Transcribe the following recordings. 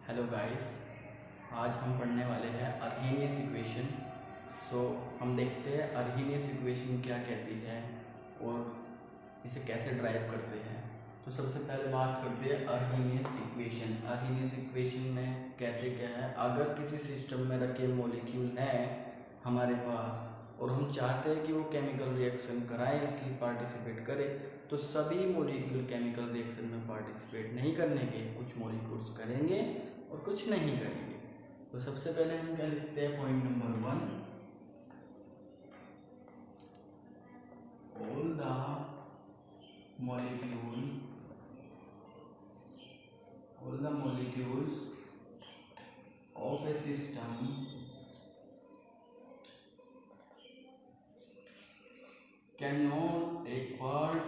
Hello guys, आज हम पढ़ने वाले हैं अर्हेनियस इक्वेशन। हम देखते हैं अर्हेनियस इक्वेशन क्या कहती है और इसे कैसे ड्राइव करते हैं। तो सबसे पहले बात करते हैं अर्हेनियस इक्वेशन। अर्हेनियस इक्वेशन में कहते क्या है, अगर किसी सिस्टम में रखे मॉलिक्यूल हैं हमारे पास और हम चाहते हैं कि वो केमिकल रिएक्शन कराएं, इसकी पार्टिसिपेट करें, तो सभी मॉलिक्यूल केमिकल रिएक्शन में पार्टिसिपेट नहीं करने के, कुछ मॉलिक्यूल्स करेंगे और कुछ नहीं करेंगे। तो सबसे पहले हम क्या लिखते हैं, point number 1, all the molecules of a system cannot take part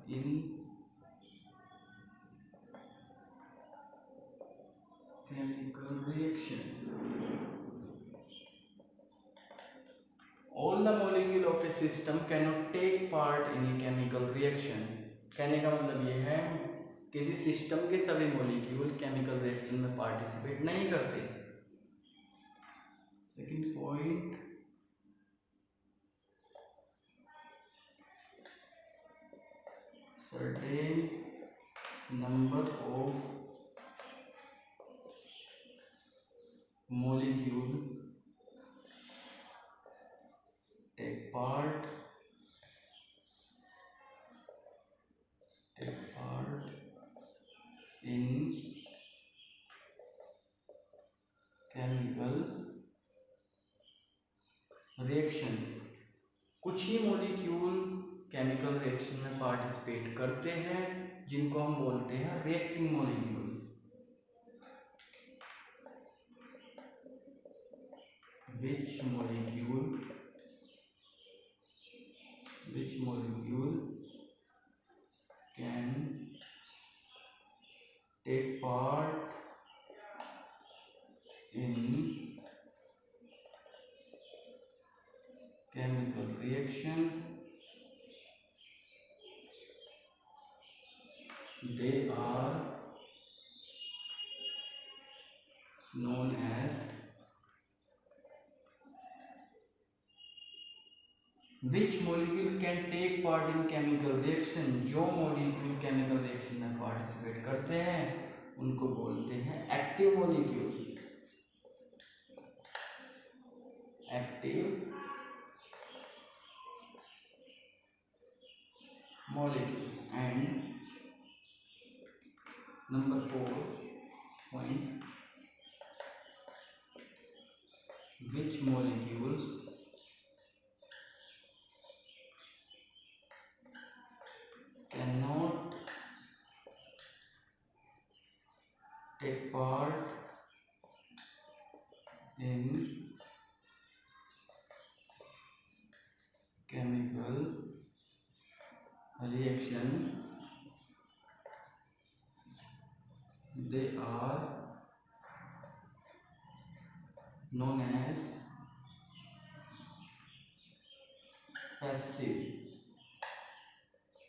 in chemical reaction. All the molecule of a system cannot take part in a chemical reaction. कहने का मतलब ये है, किसी सिस्टम के सभी मॉलिक्यूल केमिकल रिएक्शन में participate नहीं करते। Second point, certain number of molecule take part in chemical reaction। कुछ ही मॉलिक्यूल केमिकल रिएक्शन में पार्टिसिपेट करते हैं जिनको हम बोलते हैं reacting molecule. which molecule can take part in chemical reaction, they are known as which molecule can take part in chemical reaction। जो molecule chemical reaction में पार्टिसिपेट करते हैं उनको बोलते हैं active molecule. Active molecules। And number 4 point, which molecules cannot take part in chemical reaction, they are known as passive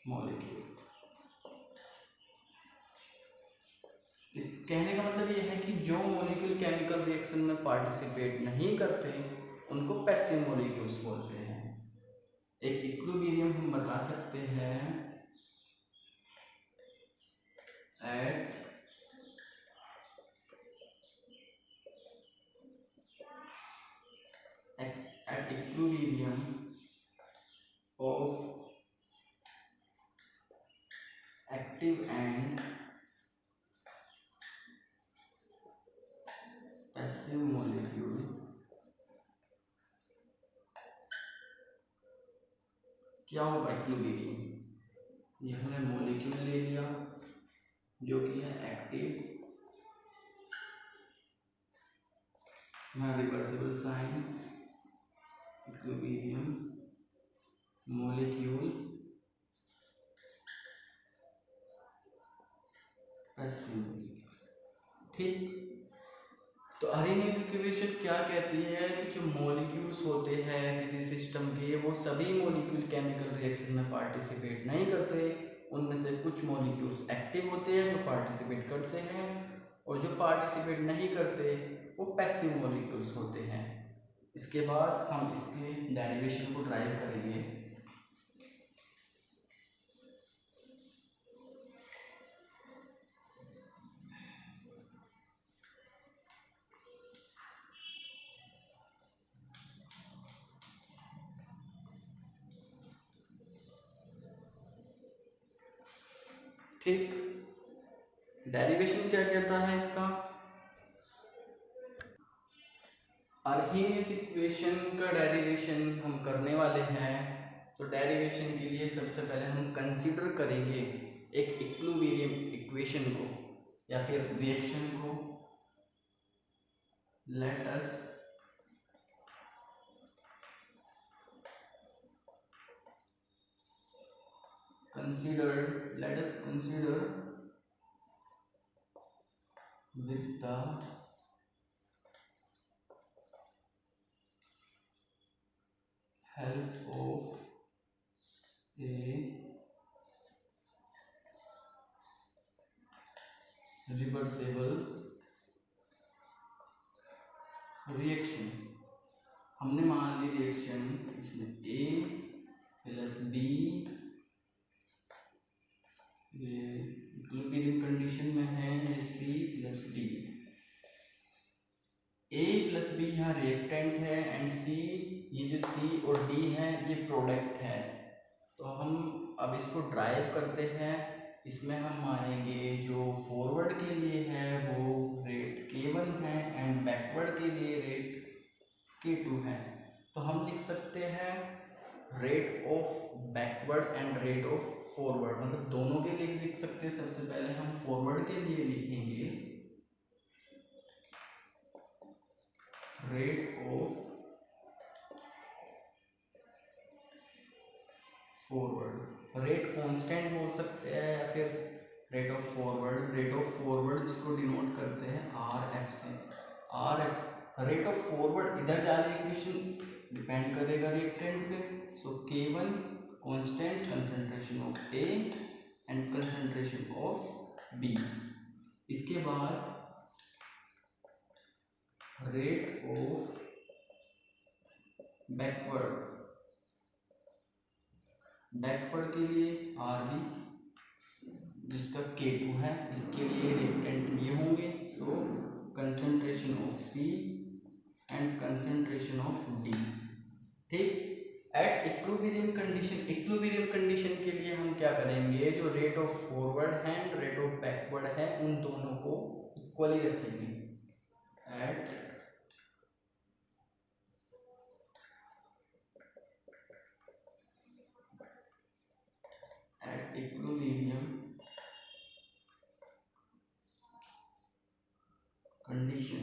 molecule। इस कहने का मतलब ये है कि जो मॉलिक्यूल केमिकल रिएक्शन में पार्टिसिपेट नहीं करते उनको पैसिव मॉलिक्यूल्स बोलते हैं। एक इक्विलिब्रियम हम बता सकते हैं at equilibrium of active and passive molecule, क्या होगा इक्विलिब्रियम। ये हमने मॉलिक्यूल ले लिया जो कि है active, reversible sign, equilibrium, molecule, passive. ठीक, तो अर्हेनियस इक्वेशन क्या कहती है कि जो मॉलिक्यूल्स होते हैं किसी सिस्टम के, वो सभी मॉलिक्यूल केमिकल रिएक्शन में पार्टिसिपेट नहीं करते, उनमें से कुछ मॉलिक्यूल्स एक्टिव होते हैं जो पार्टिसिपेट करते हैं, और जो पार्टिसिपेट नहीं करते वो पैसिव मॉलिक्यूल्स होते हैं। इसके बाद हम इसके डेरिवेशन को ड्राइव करेंगे। ठीक, डेरिवेशन क्या कहता है इसका? अर्हेनियस इक्वेशन का डेरिवेशन हम करने वाले हैं। तो डेरिवेशन के लिए सबसे पहले हम कंसीडर करेंगे एक इक्विलिब्रियम इक्वेशन को या फिर रिएक्शन को। Let us consider with the help of a reversible reaction. हमने मान ली रिएक्शन इसमें A प्लस B ये इक्विलिब्रियम कंडीशन में है, ये C plus D। A plus B यहाँ रिएक्टेंट है एंड C, ये जो C और D है ये प्रोडक्ट है। तो हम अब इसको ड्राइव करते हैं। इसमें हम मानेंगे जो फॉरवर्ड के लिए है वो रेट K1 है एंड बैकवर्ड के लिए रेट K2 है। तो हम लिख सकते हैं rate of backward and rate of forward, मतलब दोनों के लिए लिख सकते हैं। सबसे पहले हम फॉरवर्ड के लिए लिखेंगे rate of forward, rate constant बोल सकते हैं या फिर rate of forward. Rate of forward इसको डिनोट करते हैं RF से। RF रेट ऑफ फॉरवर्ड इधर जा रही इक्वेशन डिपेंड करेगा रिएक्टेंट पे। सो K1 constant concentration of A and concentration of B। इसके बाद रेट ऑफ बैकवर्ड, बैकवर्ड के लिए RB जिसका K2 है, इसके लिए रिएक्टेंट ये होंगे। So concentration of C and concentration of D। ठीक, at equilibrium condition, equilibrium condition के लिए हम क्या करेंगे, जो रेट ऑफ फॉरवर्ड है एंड रेट ऑफ बैकवर्ड है उन दोनों को इक्वली रखेंगे। At equilibrium condition,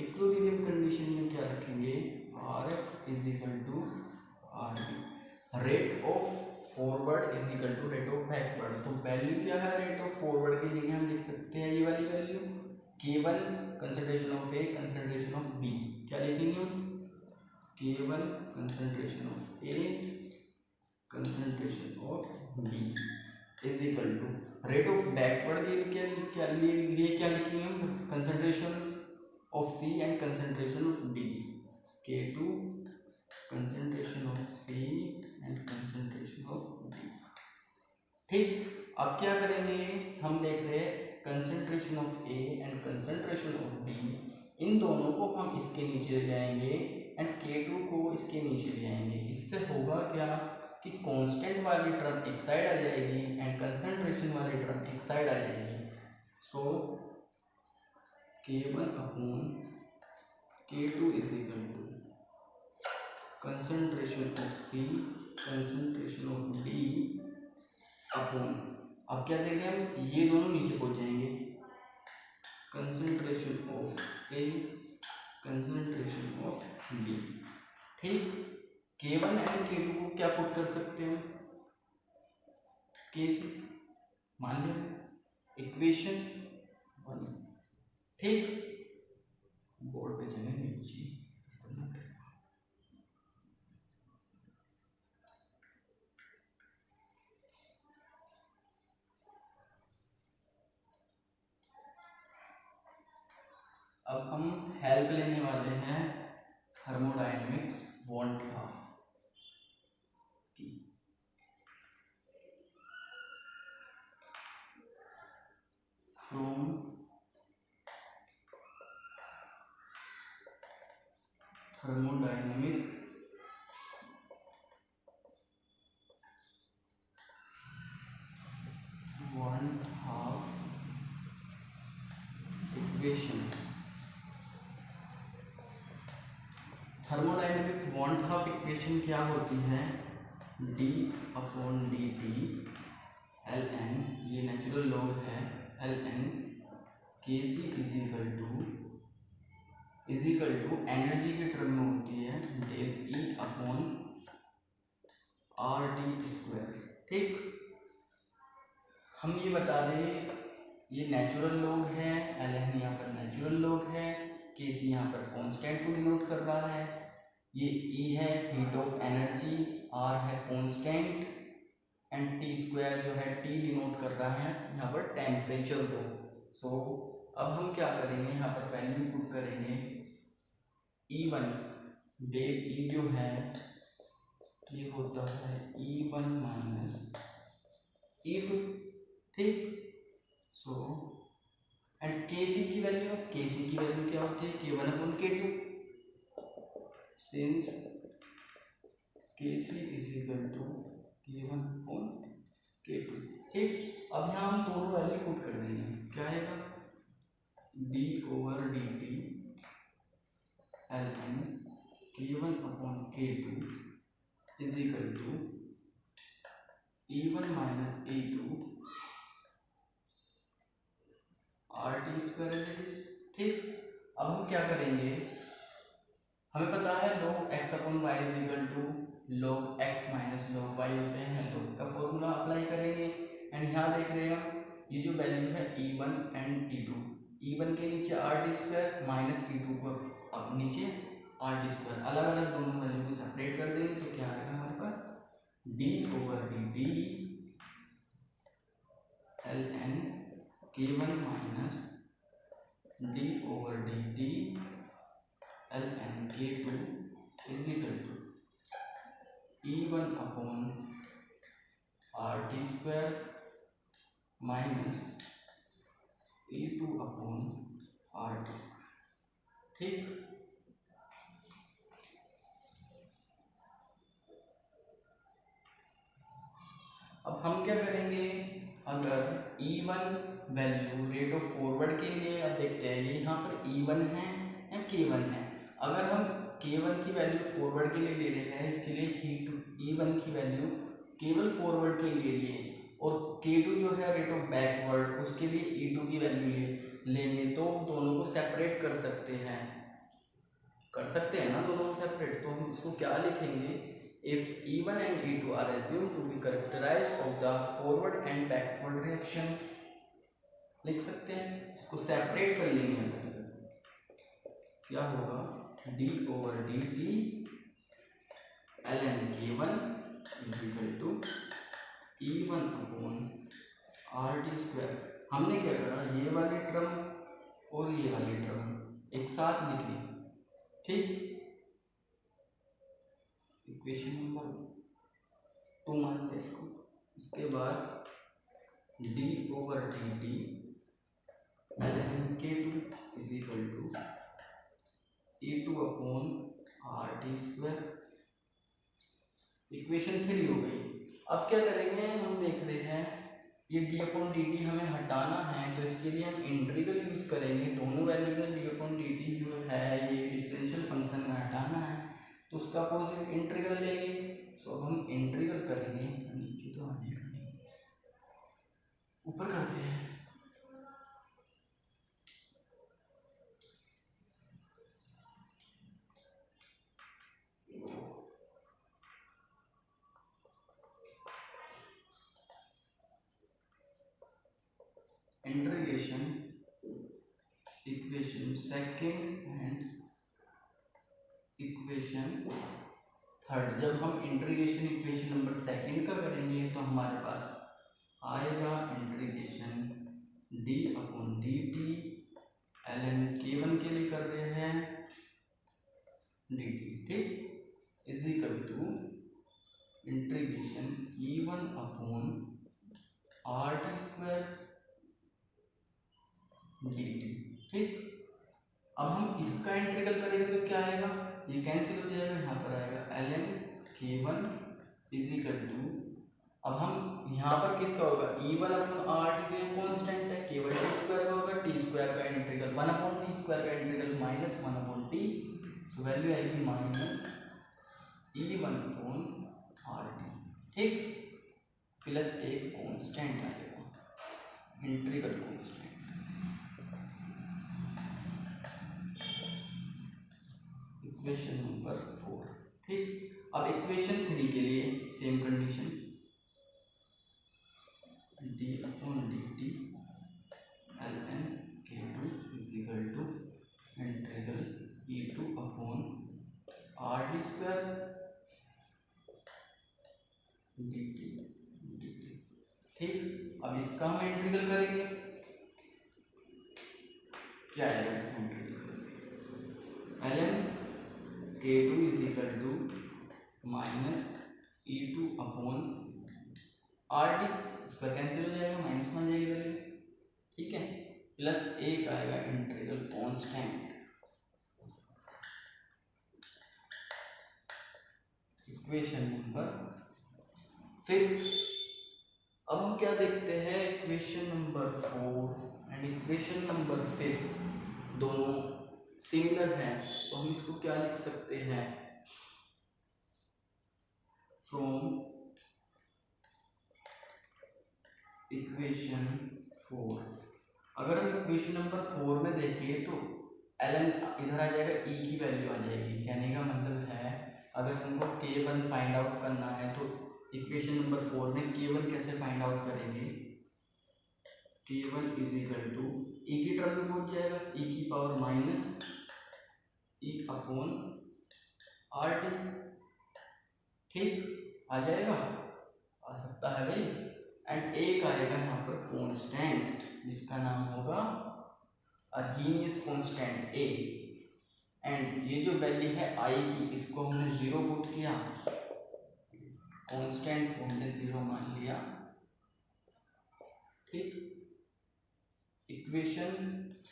equilibrium condition में क्या रखेंगे, RF is equal to RB, rate of forward is equal to rate of backward. तो वैल्यू क्या है रेट ऑफ फॉरवर्ड की जगह हम लिख सकते हैं ये वाली value K1 concentration of A concentration of B। क्या लिखेंगे हम, K1 concentration of A concentration of B is equal to rate of backward के लिए क्या लिखेंगे हम, concentration of C and concentration of D। K2 concentration of C and concentration of D। ठीक, अब क्या करेंगे, हम देख रहे हैं concentration of A and concentration of B, इन दोनों को हम इसके नीचे ले जाएंगे एंड K2 को इसके नीचे ले आएंगे। इससे होगा क्या कि कांस्टेंट वाली टर्म एक साइड आ जाएगी एंड कंसंट्रेशन वाली टर्म एक साइड आ जाएगी। So K1 upon K2 is equal to concentration of C concentration of D upon, अब क्या देंगे हम, ये दोनों नीचे पहुंच जाएंगे, concentration of A concentration of B। ठीक, K1 एंड K2 को क्या पुट कर सकते हैं, K से मान लिया इक्वेशन 1। ठीक, बोर्ड पे चले नीचे, हेल्प लेने वाले हैं थर्मोडायनेमिक्स वांट हाफ की। From thermodynamic van't Hoff equation. Thermodynamic van't Hoff equation क्या होती है? d upon D T L N, ये नेचुरल लॉग है, एल एन के सी इजिकल टू एनर्जी के टर्म में होती है del E upon R T square. ठीक, हम ये बता दें ये नेचुरल लॉग है, एल एन यहाँ पर नेचुरल लॉग है, के सी यहाँ पर कांस्टेंट को डिनोट कर रहा है, ये ई है हीट ऑफ एनर्जी, आर है कांस्टेंट एंड टी स्क्वायर जो है टी डिनोट कर रहा है यहाँ पर टेम्परेचर को। सो अब हम क्या करेंगे, यहाँ पर वैल्यू पुट करेंगे E1 डेल ई जो है ये होता है E1 माइनस E2। ठीक, सो एंड Kc की वैल्यू, Kc की वैल्यू क्या होती है K1 upon K2, since Kc is equal to K1 upon K2। ठीक, अब यहाँ हम दोनों वैल्यू पुट कर देंगे, क्या आएगा d over D T L N K1 upon K2 is equal to E1 minus E2 R T square. ठीक, अब हम क्या करेंगे, हमें पता है log x upon Y is equal to log x minus log y होते हैं, log का फॉर्मूला अप्लाई करेंगे एंड यहाँ देख रहे हैं हम ये जो वैल्यू है E1 एंड E2, E1 के नीचे are T square minus E2 को अब नीचे आर टी स्क्वायर, अलग अलग दोनों वैल्यू को सेपरेट कर देंगे तो क्या आएगा हमारे पास d over D T L N K1 minus d over D T L N K2 is equal to E1 upon R T square minus E2 upon R T square. ठीक, अब हम क्या करेंगे, अगर E1 value rate of forward के लिए, अब देखते हैं ये यहाँ पर E1 है या K1 है। अगर हम K1 की वैल्यू फॉरवर्ड के लिए ले रहे हैं, इसके लिए E1 की वैल्यू केवल फॉरवर्ड के लिए लिए और K2 जो है रेट ऑफ बैकवर्ड उसके लिए E2 की वैल्यू लेंगे तो दोनों को सेपरेट कर सकते हैं, ना दोनों को सेपरेट। तो हम इसको क्या लिखेंगे, if E1 and E2 are assumed to be characterized of the forward and backward reaction, लिख सकते हैं, इसको सेपरेट कर लेंगे, क्या होगा d over D T L N K1 is equal to E1 upon R T square. हमने क्या करा, ये वाली टर्म और ये वाली टर्म एक साथ लिख ली। ठीक, इक्वेशन नंबर 2 मानते इसको। इसके बाद d over D T L N K2 is equal to E2 upon R T square. Equation 3 हो गई। अब क्या करेंगे, हम देख रहे हैं ये d अपॉन डी टी हमें हटाना है तो इसके लिए हम इंटीग्रल यूज करेंगे। दोनों वैल्यू में d अपॉन डी टी जो है ये डिफरेंशियल फंक्शन में हटाना है तो उसका अपोजिट इंटीग्रल लेंगे। सो अब हम इंटीग्रल करेंगे, नीचे तो आने का नहीं, ऊपर करते हैं। Integration equation second and equation third. जब हम इंटीग्रेशन इक्वेशन नंबर सेकंड का करेंगे तो हमारे पास आएगा integration d upon D T ln k1 के लिए कर रहे हैं dt, ठीक, is equal to integration e1 upon RT square dt, ठीक। अब हम इसका इंटीग्रल करेंगे तो क्या आएगा, ये कैंसिल हो जाएगा, यहाँ पर आएगा ln k1 is equal to, अब हम यहाँ पर किसका होगा e1 अपॉन RT, तो ये कांस्टेंट है, केवल टी स्क्वायर का होगा, टी स्क्वायर का इंटीग्रल 1 अपॉन टी स्क्वायर का integral minus 1 upon T, so value आएगी माइनस e1 अपॉन RT, ठीक, प्लस एक कांस्टेंट आएगा, इंटीग्रल कांस्टेंट, इक्वेशन नंबर 4, ठीक। अब इक्वेशन 3 के लिए same condition, d upon dt ln k2 is equal to integral e2 upon RD square dt, ठीक। अब इसका हम इंटीग्रल करेंगे, क्या आएगा इसका integral, ln k2 is equal to minus e2 upon RD, इसका कैंसिल हो जाएगा, माइनस में आ जाएगी वैल्यू, ठीक है, प्लस एक आएगा इंटीग्रल कांस्टेंट, इक्वेशन नंबर 5। अब हम क्या देखते हैं, equation number 4 and equation number 5 दोनों सिमिलर हैं, तो हम इसको क्या लिख सकते हैं, फ्रॉम इक्वेशन 4, अगर हम इक्वेशन नंबर 4 में देखें तो ln इधर आ जाएगा, e की वैल्यू आ जाएगी, कहने का मतलब है अगर हमको k1 फाइंड आउट करना है तो इक्वेशन नंबर 4 में k1 कैसे फाइंड आउट करेंगे, k1 is equal to e की टर्म में पहुंच जाएगा, e की power minus e upon RT, ठीक, आ जाएगा, आ सकता है भाई, एंड एक आएगा यहाँ पर कांस्टेंट जिसका नाम होगा अर्हीनियस कांस्टेंट a, एंड ये जो वैल्यू है i की, इसको हमने 0 पुट किया, कांस्टेंट को हमने 0 मान लिया, ठीक। इक्वेशन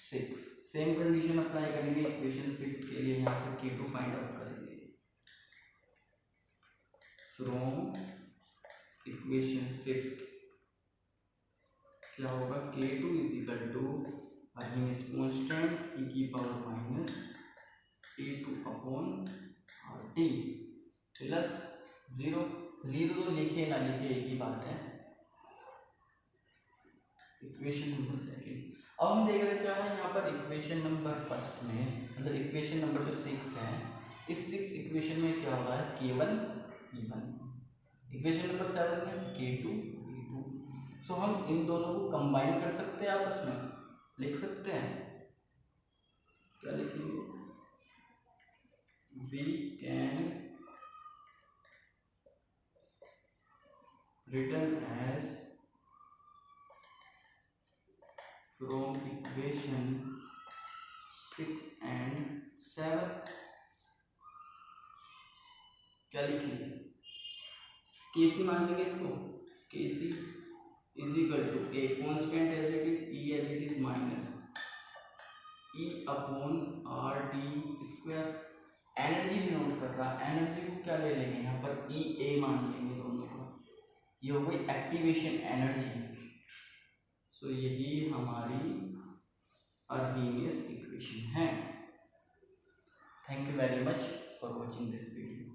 6 सेम कंडीशन अप्लाई करेंगे, इक्वेशन 5 के लिए यहाँ से k2 फाइंड आउट करेंगे, फ्रॉम इक्वेशन 5 क्या होगा, k2 is equal to Arrhenius constant e की power minus e2 upon RT plus 0 तो लिखे ना लिखे एक ही बात है, इक्वेशन नंबर 2। अब हम देख रहे हैं क्या है यहाँ पर इक्वेशन नंबर 1 में, मतलब इक्वेशन नंबर जो 6 है, इस 6 इक्वेशन में क्या हो रहा है, k1 e1, इक्वेशन नंबर 7 में k2 e2, सो हम इन दोनों को कंबाइन कर सकते हैं, आपस में लिख सकते हैं, क्या लिखेंगे, we can written as from equation 6 and 7, क्या लिखेंगे, केसी मान लेंगे इसको, K C is equal to a constant as it is, E as it is minus E upon R T square, energy भी नोट कर रहा, एनर्जी को क्या ले लेंगे यहाँ पर, ई ए मान लेंगे दोनों का, ये हो गई एक्टिवेशन एनर्जी, सो यही हमारी अर्हीनियस इक्वेशन है। Thank you very much for watching this video.